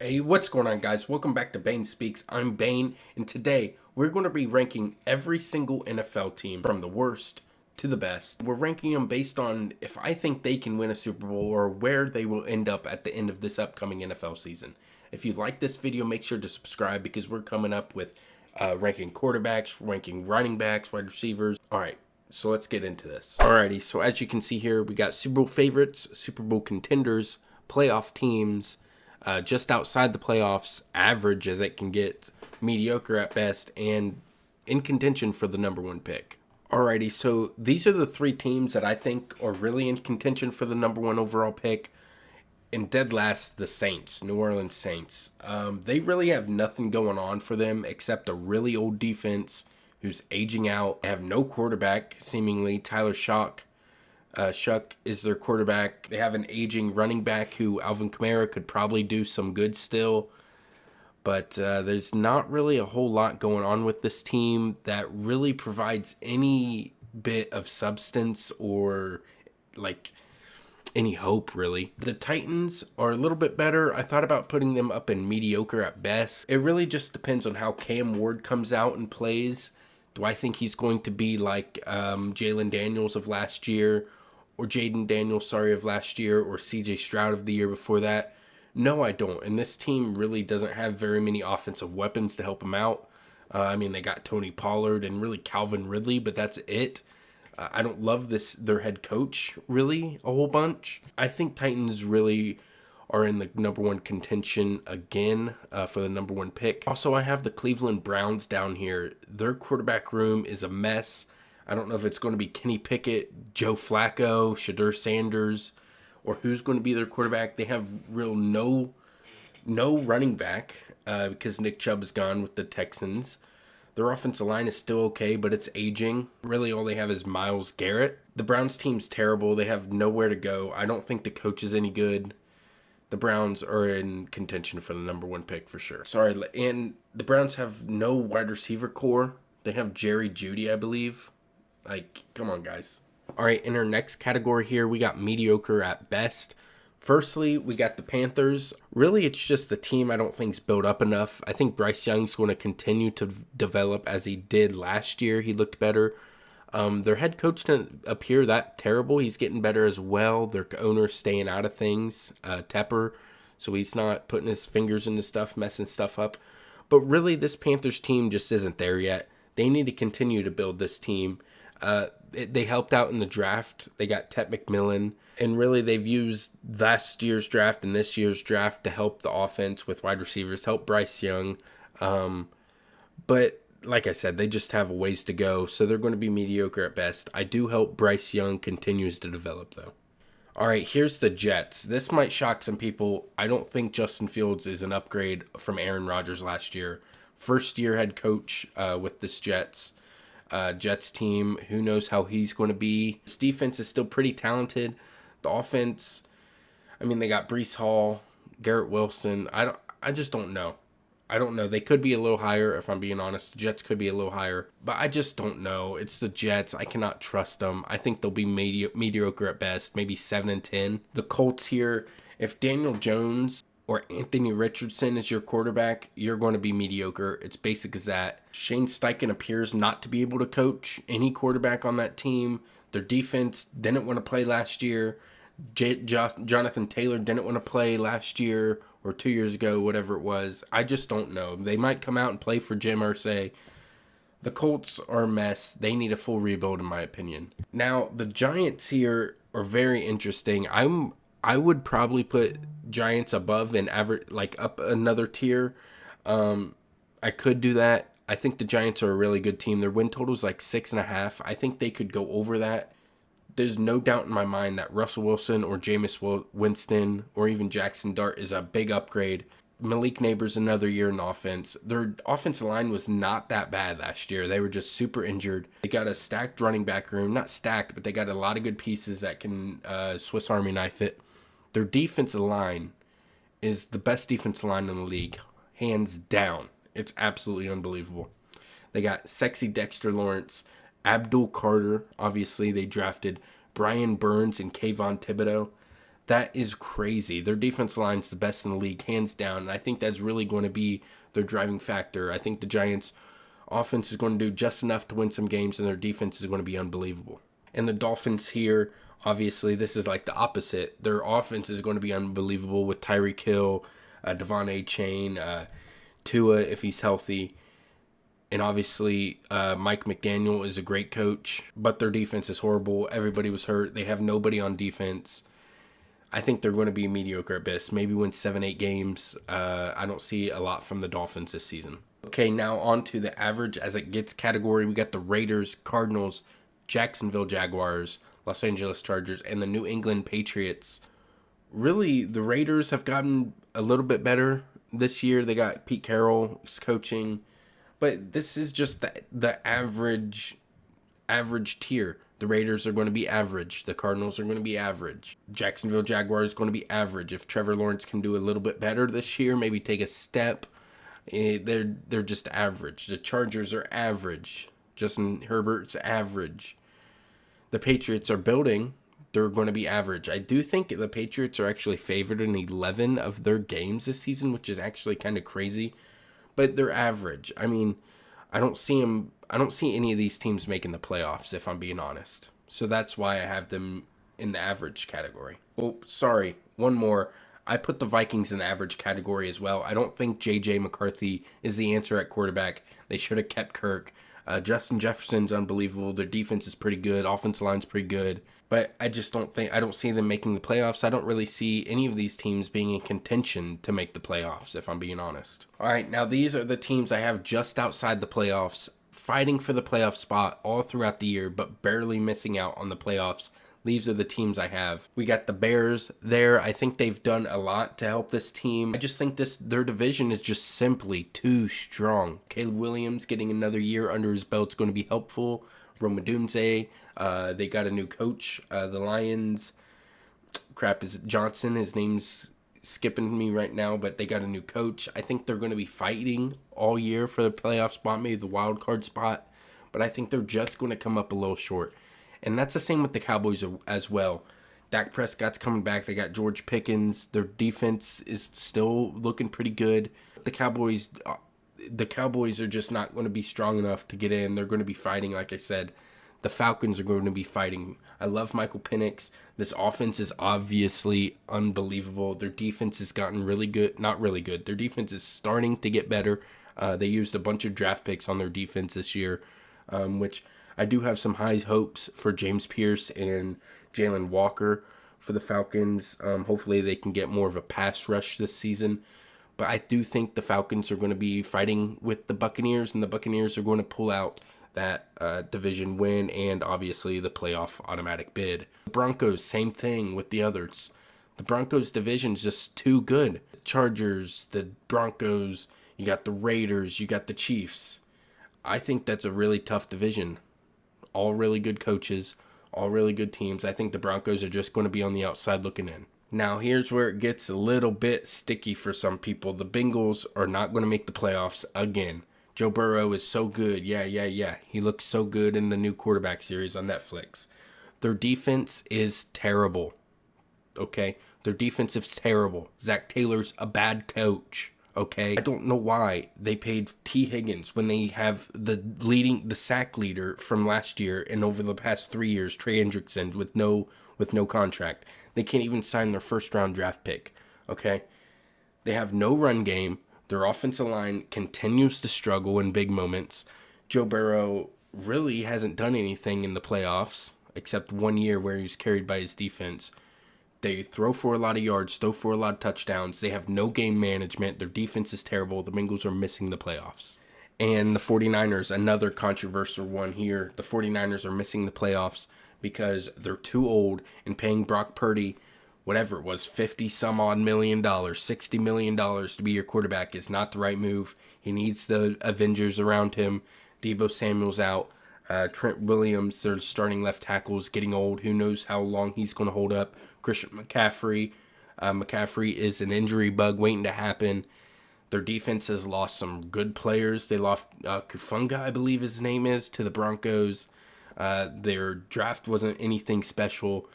Hey, what's going on, guys? Welcome back to Bane Speaks. I'm Bane, and today we're going to be ranking every single NFL team from the worst to the best. We're ranking them based on if I think they can win a Super Bowl or where they will end up at the end of this upcoming NFL season. If you like this video, make sure to subscribe because we're coming up with ranking quarterbacks, ranking running backs, wide receivers. All right, so let's get into this. Alrighty, so as you can see here, we got Super Bowl favorites, Super Bowl contenders, playoff teams, just outside the playoffs, average as it can get, mediocre at best, and in contention for the number one pick. Alrighty, so these are the three teams that I think are really in contention for the number one overall pick. In dead last, the Saints, New Orleans Saints. They really have nothing going on for them except a really old defense who's aging out. They have no quarterback, seemingly. Tyler Shuck is their quarterback. They have an aging running back who Alvin Kamara could probably do some good still. But there's not really a whole lot going on with this team that really provides any bit of substance or like any hope, really. The Titans are a little bit better. I thought about putting them up in mediocre at best. It really just depends on how Cam Ward comes out and plays. Do I think he's going to be like Jalen Daniels of last year, or Jaden Daniels, of last year, or CJ Stroud of the year before that? No, I don't. And this team really doesn't have very many offensive weapons to help them out. They got Tony Pollard and really Calvin Ridley, but that's it. I don't love their head coach really a whole bunch. I think Titans really are in the number one contention again for the number one pick. Also, I have the Cleveland Browns down here. Their quarterback room is a mess. I don't know if it's going to be Kenny Pickett, Joe Flacco, Shadur Sanders, or who's going to be their quarterback. They have no running back because Nick Chubb is gone with the Texans. Their offensive line is still okay, but it's aging. Really, all they have is Myles Garrett. The Browns team's terrible. They have nowhere to go. I don't think the coach is any good. The Browns are in contention for the number one pick for sure. Sorry, and the Browns have no wide receiver core. They have Jerry Jeudy, I believe. Like, come on, guys. All right, in our next category here, we got mediocre at best. Firstly, we got the Panthers. Really, it's just the team I don't think's built up enough. I think Bryce Young's going to continue to develop as he did last year. He looked better. Their head coach didn't appear that terrible. He's getting better as well. Their owner's staying out of things, Tepper, so he's not putting his fingers into stuff, messing stuff up. But really, this Panthers team just isn't there yet. They need to continue to build this team. They helped out in the draft. They got Ted McMillan. And really, they've used last year's draft and this year's draft to help the offense with wide receivers, help Bryce Young. But like I said, they just have a ways to go, so they're going to be mediocre at best. I do hope Bryce Young continues to develop, though. All right, here's the Jets. This might shock some people. I don't think Justin Fields is an upgrade from Aaron Rodgers last year. First-year head coach with this Jets team. Who knows how he's going to be. This defense is still pretty talented. The offense, they got Breece Hall, Garrett Wilson. I just don't know. I don't know. They could be a little higher, if I'm being honest. The Jets could be a little higher, but I just don't know. It's the Jets. I cannot trust them. I think they'll be mediocre at best, maybe 7-10. The Colts here, if Daniel Jones or Anthony Richardson is your quarterback, you're going to be mediocre. It's basic as that. Shane Steichen appears not to be able to coach any quarterback on that team. Their defense didn't want to play last year. Jonathan Taylor didn't want to play last year or 2 years ago, whatever it was. I just don't know. They might come out and play for Jim Irsay. The Colts are a mess. They need a full rebuild, in my opinion. Now, the Giants here are very interesting. I would probably put Giants above and average, like up another tier. I could do that. I think the Giants are a really good team. Their win total is like 6.5. I think they could go over that. There's no doubt in my mind that Russell Wilson or Jameis Winston or even Jackson Dart is a big upgrade. Malik Neighbors another year in offense. Their offensive line was not that bad last year. They were just super injured. They got a stacked running back room. Not stacked, but they got a lot of good pieces that can Swiss Army knife it. Their defensive line is the best defensive line in the league. Hands down. It's absolutely unbelievable. They got sexy Dexter Lawrence, Abdul Carter. Obviously, they drafted Brian Burns and Kayvon Thibodeau. That is crazy. Their defense line's the best in the league, hands down. And I think that's really going to be their driving factor. I think the Giants' offense is going to do just enough to win some games, and their defense is going to be unbelievable. And the Dolphins here, obviously, this is like the opposite. Their offense is going to be unbelievable with Tyreek Hill, Devon A-Chain, Tua if he's healthy. And obviously, Mike McDaniel is a great coach, but their defense is horrible. Everybody was hurt. They have nobody on defense. I think they're going to be mediocre at best. Maybe win 7-8 games. I don't see a lot from the Dolphins this season. Okay, now on to the average as it gets category. We got the Raiders, Cardinals, Jacksonville Jaguars, Los Angeles Chargers, and the New England Patriots. Really, the Raiders have gotten a little bit better this year. They got Pete Carroll coaching. But this is just the average tier. The Raiders are going to be average. The Cardinals are going to be average. Jacksonville Jaguars is going to be average. If Trevor Lawrence can do a little bit better this year, maybe take a step, they're just average. The Chargers are average. Justin Herbert's average. The Patriots are building. They're going to be average. I do think the Patriots are actually favored in 11 of their games this season, which is actually kind of crazy. But they're average. I mean, I don't see any of these teams making the playoffs, if I'm being honest. So that's why I have them in the average category. Oh, sorry. One more. I put the Vikings in the average category as well. I don't think J.J. McCarthy is the answer at quarterback. They should have kept Kirk. Justin Jefferson's unbelievable. Their defense is pretty good. Offensive line's pretty good. But I don't see them making the playoffs. I don't really see any of these teams being in contention to make the playoffs, if I'm being honest. All right, now these are the teams I have just outside the playoffs, fighting for the playoff spot all throughout the year, but barely missing out on the playoffs. These are the teams I have. We got the Bears there. I think they've done a lot to help this team. I just think their division is just simply too strong. Caleb Williams getting another year under his belt is going to be helpful. Roma Doomsday. They got a new coach. The Lions. Is Johnson. His name's skipping me right now, but they got a new coach. I think they're going to be fighting all year for the playoff spot, maybe the wild card spot. But I think they're just going to come up a little short. And that's the same with the Cowboys as well. Dak Prescott's coming back. They got George Pickens. Their defense is still looking pretty good. The Cowboys are just not going to be strong enough to get in. They're going to be fighting, like I said. The Falcons are going to be fighting. I love Michael Penix. This offense is obviously unbelievable. Their defense has gotten really good. Not really good. Their defense is starting to get better. They used a bunch of draft picks on their defense this year, which I do have some high hopes for James Pierce and Jalen Walker for the Falcons. Hopefully they can get more of a pass rush this season. But I do think the Falcons are going to be fighting with the Buccaneers, and the Buccaneers are going to pull out that division win and obviously the playoff automatic bid. The Broncos, same thing with the others. The Broncos division is just too good. The Chargers, the Broncos, you got the Raiders, you got the Chiefs. I think that's a really tough division. All really good coaches, all really good teams. I think the Broncos are just going to be on the outside looking in. Now, here's where it gets a little bit sticky for some people. The Bengals are not going to make the playoffs again. Joe Burrow is so good. Yeah. He looks so good in the new quarterback series on Netflix. Their defense is terrible. Okay? Their defense is terrible. Zach Taylor's a bad coach. Okay? I don't know why they paid T. Higgins when they have the sack leader from last year and over the past 3 years, Trey Hendrickson, with no contract. They can't even sign their first round draft pick. Okay? They have no run game. Their offensive line continues to struggle in big moments. Joe Burrow really hasn't done anything in the playoffs except 1 year where he was carried by his defense. They throw for a lot of yards, throw for a lot of touchdowns. They have no game management. Their defense is terrible. The Bengals are missing the playoffs. And the 49ers, another controversial one here. The 49ers are missing the playoffs because they're too old, and paying Brock Purdy, whatever it was, $50-some-odd million, $60 million to be your quarterback is not the right move. He needs the Avengers around him. Deebo Samuel's out. Trent Williams, their starting left tackle, is getting old. Who knows how long he's going to hold up. Christian McCaffrey. McCaffrey is an injury bug waiting to happen. Their defense has lost some good players. They lost Kufunga, I believe his name is, to the Broncos. Their draft wasn't anything special.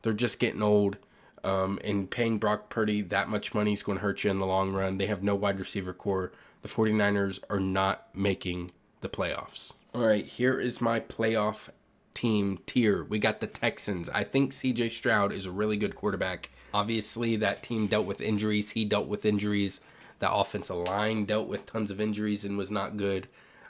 They're just getting old. And paying Brock Purdy that much money is going to hurt you in the long run. They have no wide receiver core. The 49ers are not making the playoffs. All right, here is my playoff team tier. We got the Texans. I think CJ Stroud is a really good quarterback. Obviously, that team dealt with injuries. He dealt with injuries. That offensive line dealt with tons of injuries and was not good.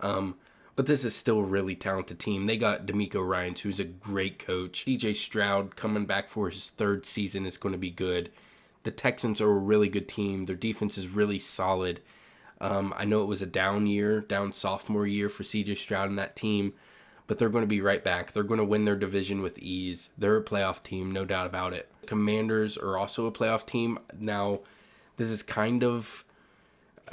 But this is still a really talented team. They got D'Amico Ryans, who's a great coach. CJ Stroud coming back for his third season is going to be good. The Texans are a really good team. Their defense is really solid. I know it was a down sophomore year for CJ Stroud and that team, but they're going to be right back. They're going to win their division with ease. They're a playoff team, no doubt about it. The Commanders are also a playoff team. Now, this is kind of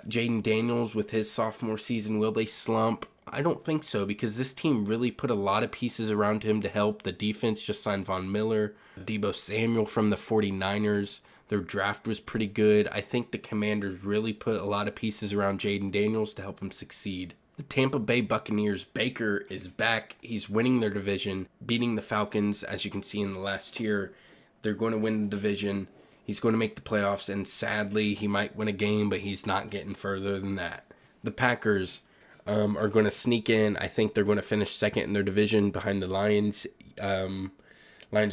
Jaden Daniels with his sophomore season. Will they slump? I don't think so, because this team really put a lot of pieces around him to help. The defense just signed Von Miller, Deebo Samuel from the 49ers. Their draft was pretty good. I think the Commanders really put a lot of pieces around Jaden Daniels to help him succeed. The Tampa Bay Buccaneers, Baker is back. He's winning their division, beating the Falcons, as you can see in the last tier. They're going to win the division. He's going to make the playoffs, and sadly, he might win a game, but he's not getting further than that. The Packers are going to sneak in. I think they're going to finish second in their division behind the Lions. Lions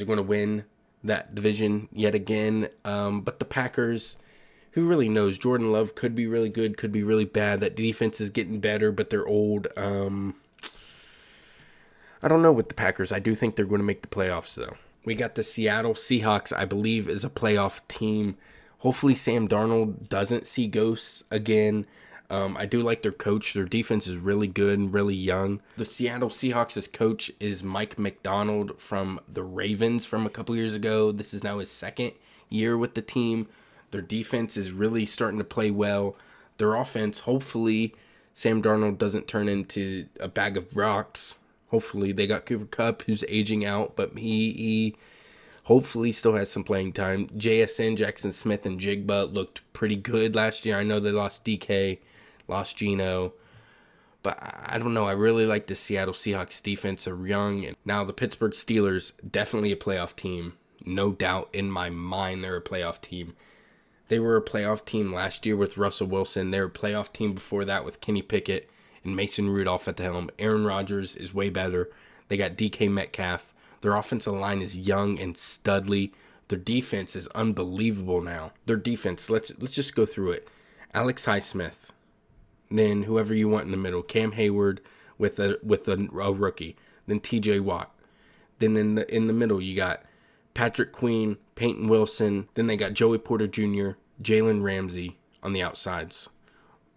are going to win that division yet again. But the Packers, who really knows? Jordan Love could be really good, could be really bad. That defense is getting better, but they're old. I don't know with the Packers. I do think they're going to make the playoffs, though. We got the Seattle Seahawks, I believe, is a playoff team. Hopefully Sam Darnold doesn't see ghosts again. I do like their coach. Their defense is really good and really young. The Seattle Seahawks' coach is Mike McDonald from the Ravens from a couple years ago. This is now his second year with the team. Their defense is really starting to play well. Their offense, hopefully, Sam Darnold doesn't turn into a bag of rocks. Hopefully, they got Cooper Kupp, who's aging out, but he hopefully still has some playing time. JSN, Jackson Smith, and Jigba looked pretty good last year. I know they lost DK, lost Geno, but I don't know. I really like the Seattle Seahawks defense. They're young. And now the Pittsburgh Steelers, definitely a playoff team. No doubt in my mind they're a playoff team. They were a playoff team last year with Russell Wilson. They were a playoff team before that with Kenny Pickett and Mason Rudolph at the helm. Aaron Rodgers is way better. They got DK Metcalf. Their offensive line is young and studly. Their defense is unbelievable now. Their defense, let's just go through it. Alex Highsmith. Then whoever you want in the middle. Cam Hayward with a rookie. Then TJ Watt. Then in the middle you got Patrick Queen, Peyton Wilson. Then they got Joey Porter Jr., Jalen Ramsey on the outsides.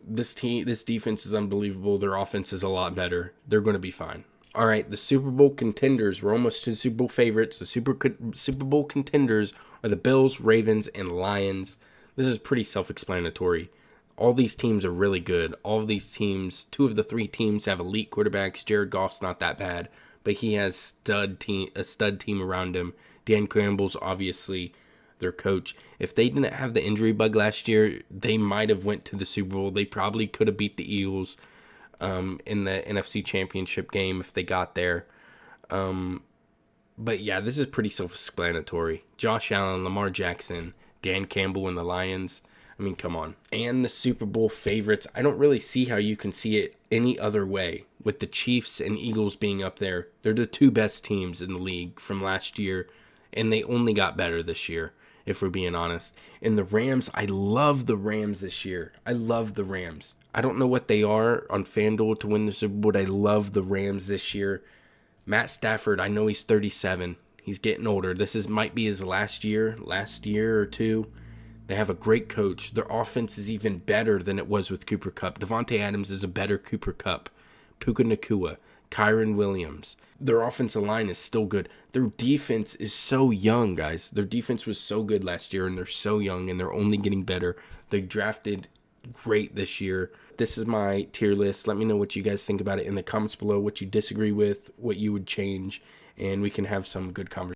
This defense is unbelievable. Their offense is a lot better. They're going to be fine. All right, the Super Bowl contenders. We're almost to Super Bowl favorites. The Super Bowl contenders are the Bills, Ravens, and Lions. This is pretty self-explanatory. All these teams are really good. All of these teams, two of the three teams have elite quarterbacks. Jared Goff's not that bad, but he has a stud team around him. Dan Campbell's obviously their coach. If they didn't have the injury bug last year, they might have went to the Super Bowl. They probably could have beat the Eagles in the NFC Championship game if they got there. But yeah, this is pretty self-explanatory. Josh Allen, Lamar Jackson, Dan Campbell, and the Lions. I mean, come on. And the Super Bowl favorites. I don't really see how you can see it any other way. With the Chiefs and Eagles being up there, they're the two best teams in the league from last year, and they only got better this year, if we're being honest. And the Rams, I love the Rams this year. I love the Rams. I don't know what they are on FanDuel to win the Super Bowl, but I love the Rams this year. Matt Stafford, I know he's 37. He's getting older. Might be his last year or two. They have a great coach. Their offense is even better than it was with Cooper Kupp. Devontae Adams is a better Cooper Kupp. Puka Nacua, Kyron Williams. Their offensive line is still good. Their defense is so young, guys. Their defense was so good last year, and they're so young, and they're only getting better. They drafted great this year. This is my tier list. Let me know what you guys think about it in the comments below, what you disagree with, what you would change, and we can have some good conversation.